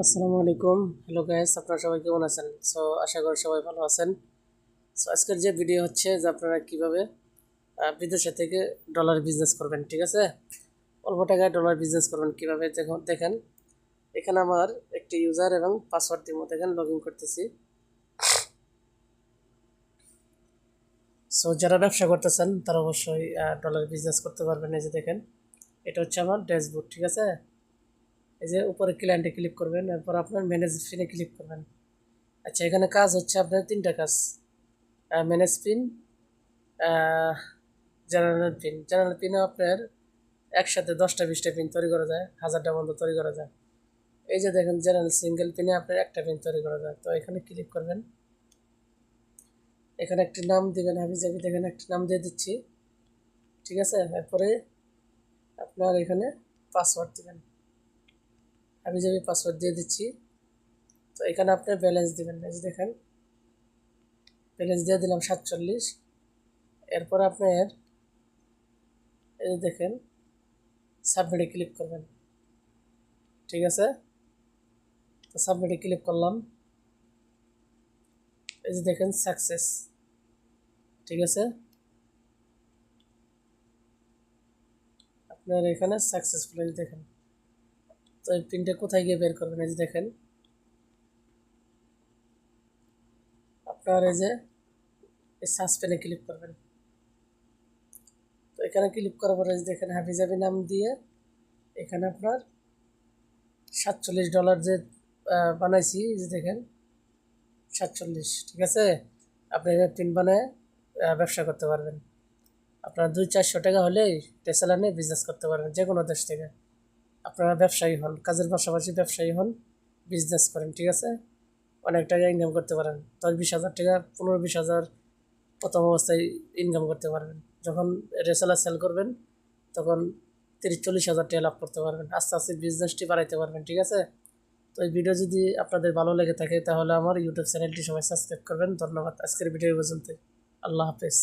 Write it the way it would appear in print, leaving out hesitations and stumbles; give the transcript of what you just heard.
আসসালামু আলাইকুম। Hello guys, আপনারা সবাই কেমন আছেন? আশা করি সবাই ভালো আছেন। আজকের যে ভিডিও হচ্ছে যে আপনারা কিভাবে বিদেশে থেকে ডলার বিজনেস করবেন, ঠিক আছে? অল্প টাকায় ডলার বিজনেস করবেন কিভাবে দেখুন। দেখেন এখানে আমার একটি ইউজার এবং পাসওয়ার্ড দিব, দেখেন লগ ইন করতেছি। যারা ব্যবসা করতেছেন তারা অবশ্যই ডলার বিজনেস করতে পারবেন। এই যে দেখেন, এটা হচ্ছে আমার ড্যাশবোর্ড, ঠিক আছে? এই যে উপরে ক্লায়েন্টে ক্লিক করবেন, এরপর আপনার ম্যানেজ ফিনে ক্লিক করবেন। আচ্ছা, এখানে কাজ হচ্ছে আপনার তিনটা কাজ: ম্যানেজ পিন, জেনারেল পিনও আপনার একসাথে 10টা 20টা পিন তৈরি করা যায়, 1000টা পর্যন্ত তৈরি করা যায়। এই যে দেখেন, জেনারেল সিঙ্গেল পিনে আপনার একটা পিন তৈরি করা যায়। তো এখানে ক্লিক করবেন, এখানে একটি নাম দিবেন, আমি যাবি দেখেন একটি নাম দিয়ে দিচ্ছি, ঠিক আছে? এরপরে আপনার এখানে পাসওয়ার্ড দিবেন, আমি যাবি পাসওয়ার্ড দিয়ে দিচ্ছি। তো এখানে আপনার ব্যালেন্স দিবেন, এই যে দেখেন ব্যালেন্স দিয়ে দিলাম 47। এরপর আপনার এই যে দেখেন সাবমিটে ক্লিক করবেন, ঠিক আছে? তো সাবমিটে ক্লিক করলাম, এই যে দেখেন সাকসেস, ঠিক আছে? আপনার এখানে সাকসেসফুল, এই যে দেখেন। তো এই পিনটা কোথায় গিয়ে বের করবেন? এই যে দেখেন আপনার এই যে এই সার্চ পেনে ক্লিক করবেন। তো এখানে ক্লিক করার পরে দেখেন হাবিজাবি নাম দিয়ে এখানে আপনার $47 যে বানাইছি, এই যে দেখেন 47, ঠিক আছে? আপনি এখানে পিন বানায় ব্যবসা করতে পারবেন। আপনার 200-400 টাকা হলেই টেসলা নিয়ে বিজনেস করতে পারবেন যে কোনো দেশ থেকে। আপনারা ব্যবসায়ী হন, কাজের পাশাপাশি ব্যবসায়ী হন, বিজনেস করেন, ঠিক আছে? অনেক টাকা ইনকাম করতে পারেন। 10-20 হাজার টাকা, 15-20 হাজার প্রথম অবস্থায় ইনকাম করতে পারবেন। যখন রেসেলার সেল করবেন তখন 30-40 হাজার টাকা লাভ করতে পারবেন। আস্তে আস্তে বিজনেসটি বাড়াইতে পারবেন, ঠিক আছে? তো এই ভিডিও যদি আপনাদের ভালো লেগে থাকে তাহলে আমার ইউটিউব চ্যানেলটি সবাই সাবস্ক্রাইব করবেন। ধন্যবাদ। আজকের ভিডিও পর্যন্ত। আল্লাহ হাফেজ।